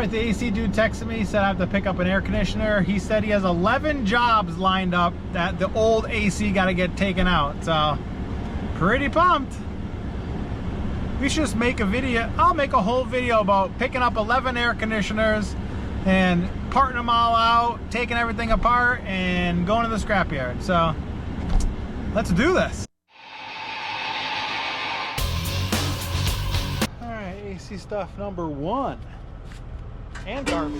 Alright, the AC dude texted me, said I have to pick up an air conditioner. He said he has 11 jobs lined up that the old AC got to get taken out. So, pretty pumped. We should just make a video. I'll make a whole video about picking up 11 air conditioners and parting them all out, taking everything apart, and going to the scrapyard. So, let's do this. Alright, AC stuff number 1. And garbage.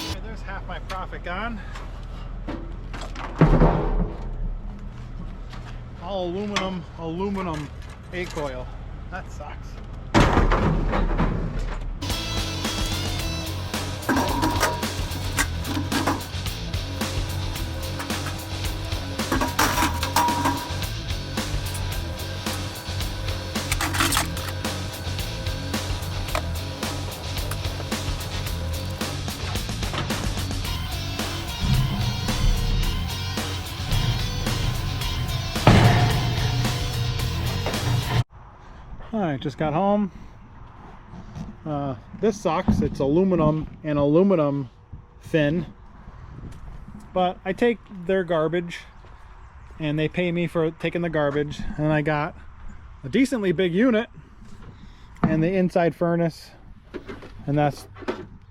Okay, there's half my profit gone. All aluminum A coil. That sucks. Alright, just got home. This sucks. It's aluminum and aluminum thin. But I take their garbage and they pay me for taking the garbage. And I got a decently big unit and the inside furnace. And that's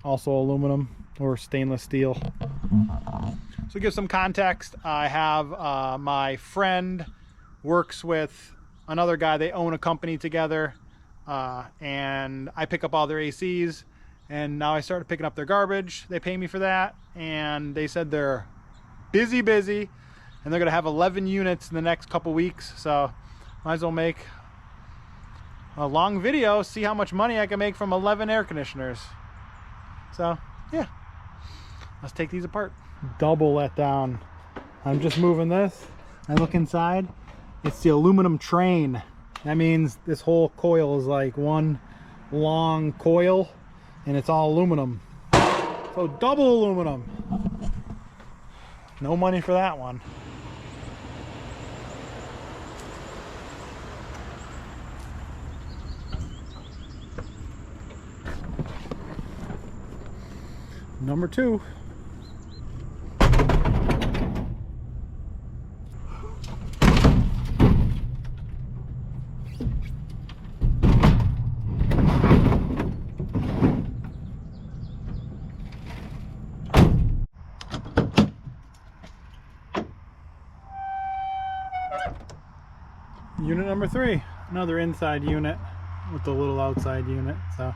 also aluminum or stainless steel. So to give some context, I have my friend works with another guy. They own a company together, and I pick up all their ACs, and now I started picking up their garbage. They pay me for that, and they said they're busy, and they're gonna have 11 units in the next couple weeks, so might as well make a long video, see how much money I can make from 11 air conditioners. So yeah, let's take these apart. Double let down. I'm just moving this. I look inside. It's the aluminum train. That means this whole coil is like one long coil and it's all aluminum. So double aluminum. No money for that one. Number 2. Unit number 3, another inside unit with the little outside unit. So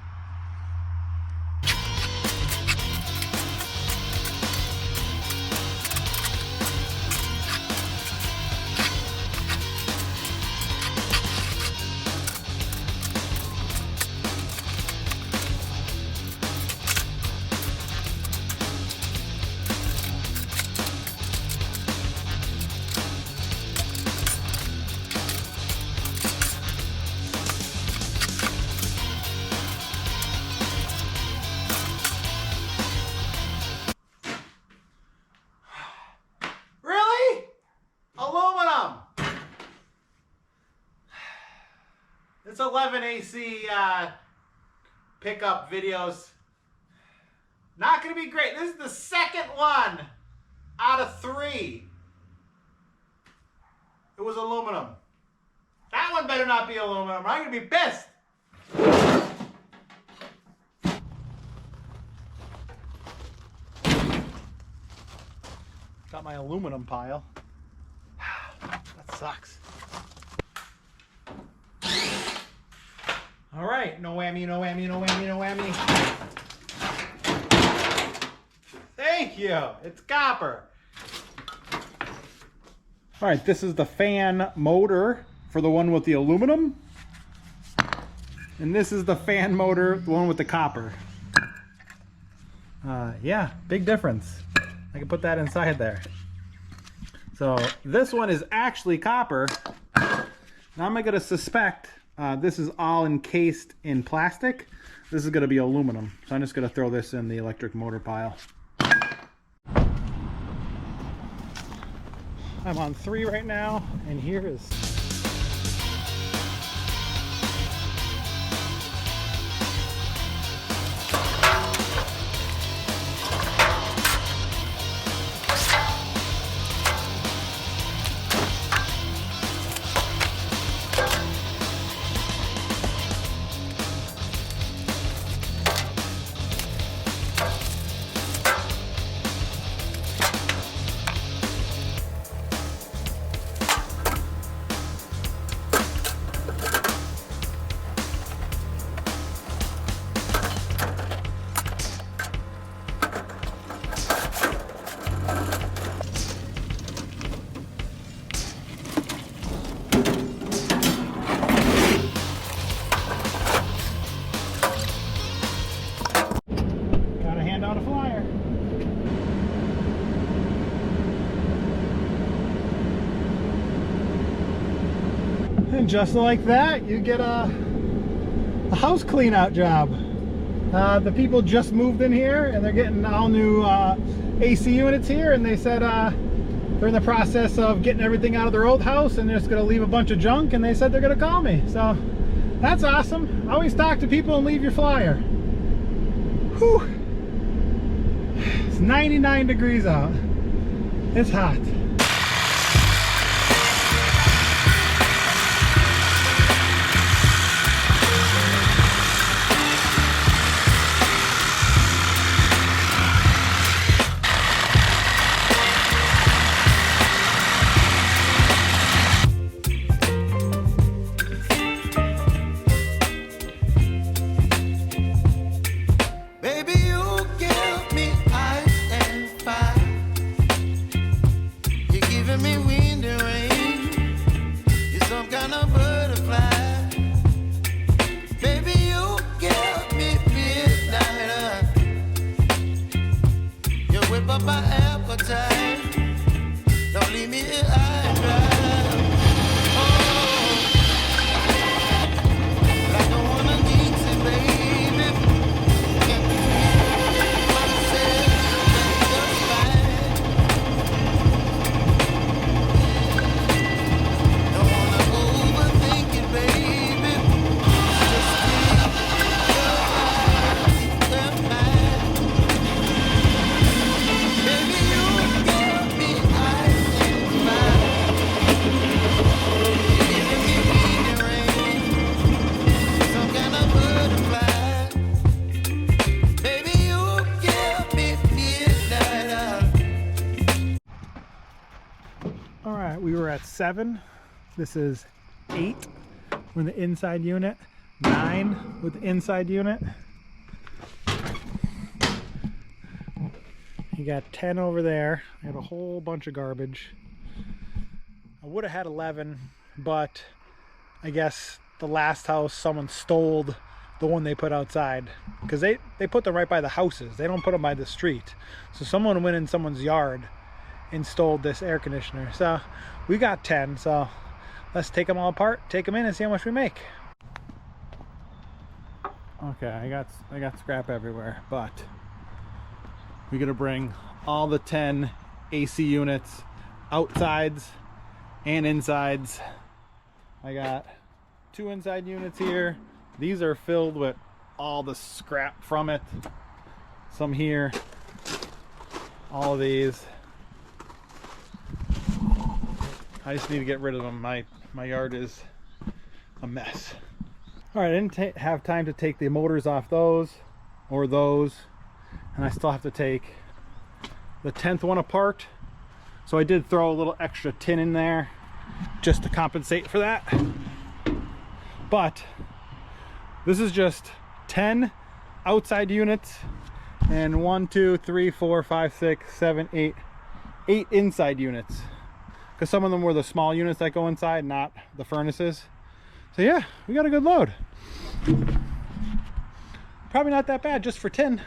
it's 11 AC pickup videos. Not gonna be great. This is the second one out of 3. It was aluminum. That one better not be aluminum. I'm gonna be pissed. Got my aluminum pile. That sucks. All right, no whammy, no whammy, no whammy, no whammy. Thank you, it's copper. All right, this is the fan motor for the one with the aluminum. And this is the fan motor, the one with the copper. Yeah, big difference. I can put that inside there. So this one is actually copper. Now I'm gonna suspect this is all encased in plastic. This is gonna be aluminum. So I'm just gonna throw this in the electric motor pile. I'm on 3 right now, and here is and just like that, you get a house clean out job. The people just moved in here and they're getting all new AC units here, and they said they're in the process of getting everything out of their old house and they're just going to leave a bunch of junk, and they said they're going to call me. So that's awesome. Always talk to people and leave your flyer. Whew. It's 99 degrees out. It's hot. We were at 7. This is 8 with the inside unit, 9 with the inside unit. You got 10 over there. I had a whole bunch of garbage. I would have had 11, but I guess the last house someone stole the one they put outside, because they put them right by the houses. They don't put them by the street. So someone went in someone's yard and stole this air conditioner. So we got 10, so let's take them all apart, take them in, and see how much we make. Okay, I got scrap everywhere, but we're gonna bring all the 10 AC units, outsides and insides. I got 2 inside units here. These are filled with all the scrap from it. Some here, all of these. I just need to get rid of them. My yard is a mess. All right, I didn't have time to take the motors off those or those, and I still have to take the 10th one apart. So I did throw a little extra tin in there just to compensate for that. But this is just 10 outside units and 1, 2, 3, 4, 5, 6, 7, 8 inside units. Because some of them were the small units that go inside, not the furnaces. So yeah, we got a good load. Probably not that bad just for 10.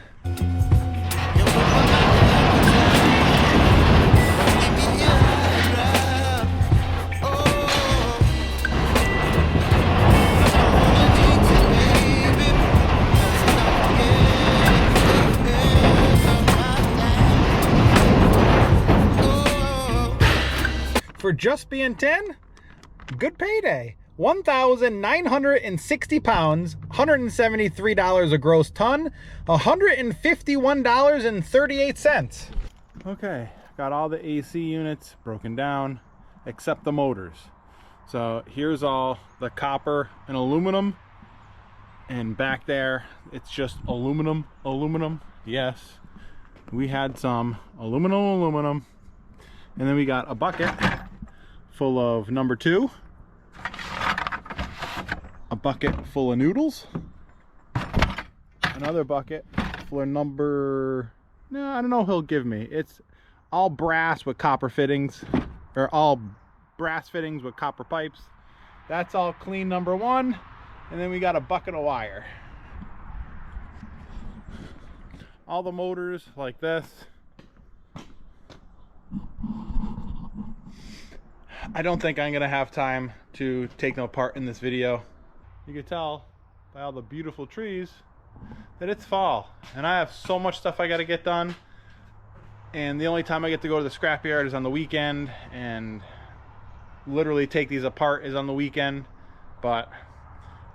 just being tin, good payday. 1,960 pounds, $173 a gross ton, $151.38. Okay, got all the AC units broken down except the motors. So here's all the copper and aluminum, and back there it's just aluminum. Yes, we had some aluminum, and then we got a bucket full of number 2, a bucket full of noodles, another bucket full of number, no, I don't know, he'll give me, it's all brass with copper fittings, or all brass fittings with copper pipes. That's all clean, number 1. And then we got a bucket of wire. All the motors like this. I don't think I'm gonna have time to take them apart in this video. You can tell by all the beautiful trees that it's fall, and I have so much stuff I gotta get done, and the only time I get to go to the scrapyard is on the weekend, and literally take these apart is on the weekend. But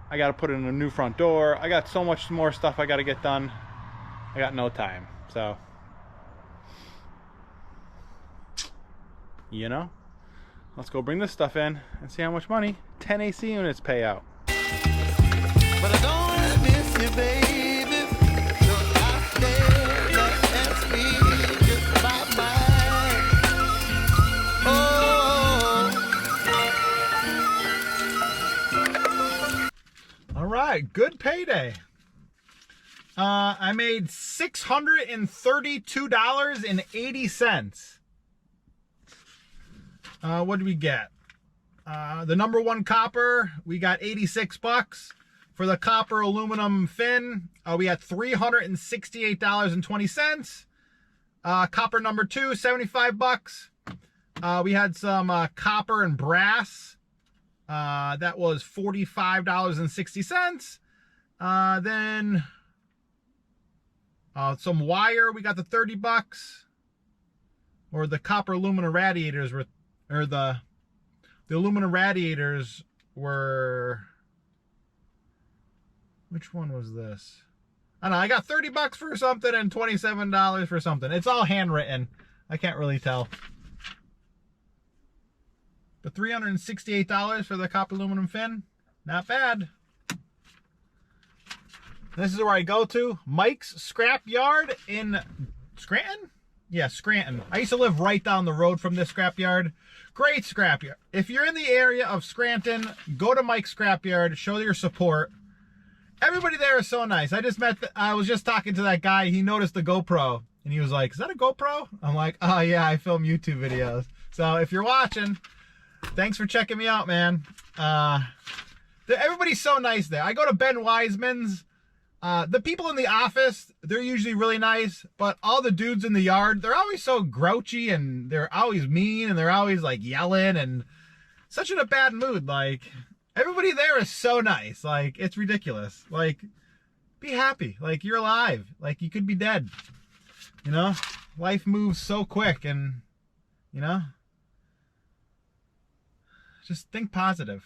I gotta put in a new front door. I got so much more stuff I gotta get done. I got no time. So, you know, let's go bring this stuff in and see how much money 10 AC units pay out. But I don't wanna miss you, baby. So I stay that's me, just my mind. Oh. All right, good payday. I made $632.80. What did we get? The number 1 copper, we got 86 bucks. For the copper aluminum fin, we had $368.20. Copper number 2, 75 bucks. We had some copper and brass. That was $45.60. Then some wire, we got the 30 bucks. Or the copper aluminum radiators were, or the aluminum radiators were, which one was this? I don't know, I got 30 bucks for something and $27 for something. It's all handwritten. I can't really tell. But $368 for the copper aluminum fin, not bad. This is where I go to, Mike's Scrap Yard in Scranton? Yeah, Scranton. I used to live right down the road from this scrap yard. Great scrap yard. If you're in the area of Scranton, go to Mike's Scrap Yard, show your support. Everybody there is so nice. I was just talking to that guy, he noticed the GoPro, and he was like, is that a GoPro? I'm like, oh yeah, I film YouTube videos. So if you're watching, thanks for checking me out, man. Everybody's so nice there. I go to Ben Wiseman's. The people in the office, they're usually really nice, but all the dudes in the yard, they're always so grouchy, and they're always mean, and they're always like yelling, and such in a bad mood. Like, everybody there is so nice. Like, it's ridiculous. Like, be happy. Like, you're alive. Like, you could be dead. You know? Life moves so quick, and, you know? Just think positive.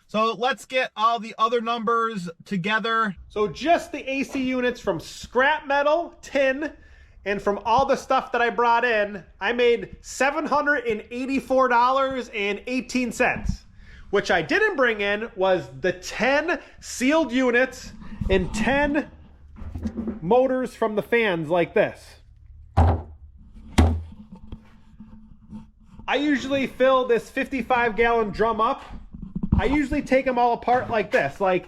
So let's get all the other numbers together. So just the AC units from scrap metal, tin, and from all the stuff that I brought in, I made $784.18. Which I didn't bring in was the 10 sealed units and 10 motors from the fans like this. I usually fill this 55-gallon drum up. I usually take them all apart like this. Like,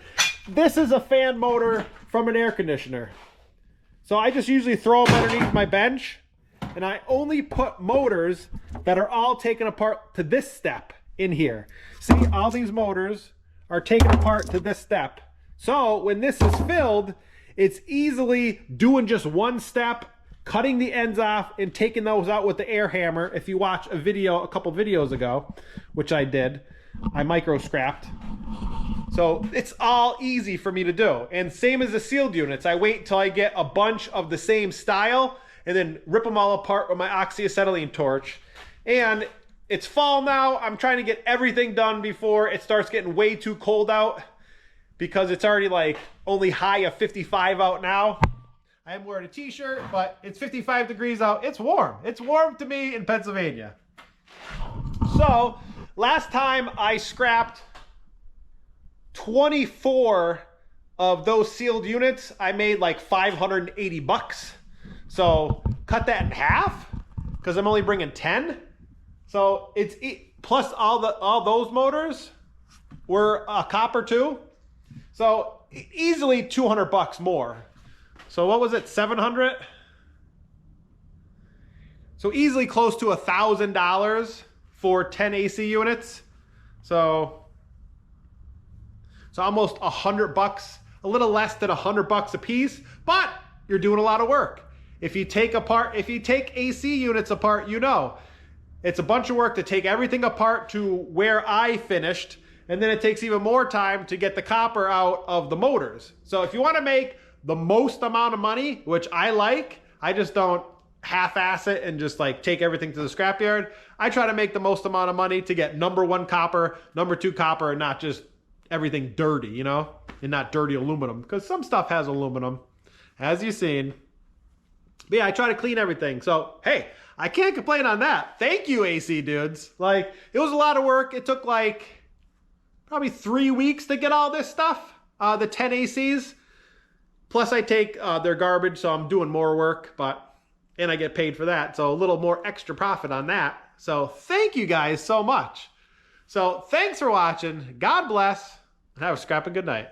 this is a fan motor from an air conditioner. So I just usually throw them underneath my bench, and I only put motors that are all taken apart to this step in here. See, all these motors are taken apart to this step. So when this is filled, it's easily doing just one step, cutting the ends off and taking those out with the air hammer. If you watch a video a couple videos ago, which I did, I micro scrapped. So it's all easy for me to do. And same as the sealed units, I wait till I get a bunch of the same style and then rip them all apart with my oxyacetylene torch. And it's fall now. I'm trying to get everything done before it starts getting way too cold out, because it's already like only high of 55 out now. I am wearing a t-shirt, but it's 55 degrees out. It's warm. It's warm to me in Pennsylvania. So last time I scrapped 24 of those sealed units. I made like 580 bucks. So cut that in half, because I'm only bringing 10. So it's plus all those motors were copper too. So easily 200 bucks more. So what was it, 700? So easily close to $1,000 for 10 AC units. So almost 100 bucks, a little less than 100 bucks a piece, but you're doing a lot of work. If you take AC units apart, you know, it's a bunch of work to take everything apart to where I finished, and then it takes even more time to get the copper out of the motors. So if you want to make the most amount of money, which I like, I just don't half-ass it and just like take everything to the scrapyard. I try to make the most amount of money to get number 1 copper, number 2 copper, and not just everything dirty, you know, and not dirty aluminum, because some stuff has aluminum, as you've seen. But yeah, I try to clean everything. So hey, I can't complain on that. Thank you, AC dudes. Like, it was a lot of work. It took like probably 3 weeks to get all this stuff, the 10 ACs. Plus I take their garbage, so I'm doing more work, and I get paid for that. So a little more extra profit on that. So thank you guys so much. So thanks for watching. God bless, and have a scrapping good night.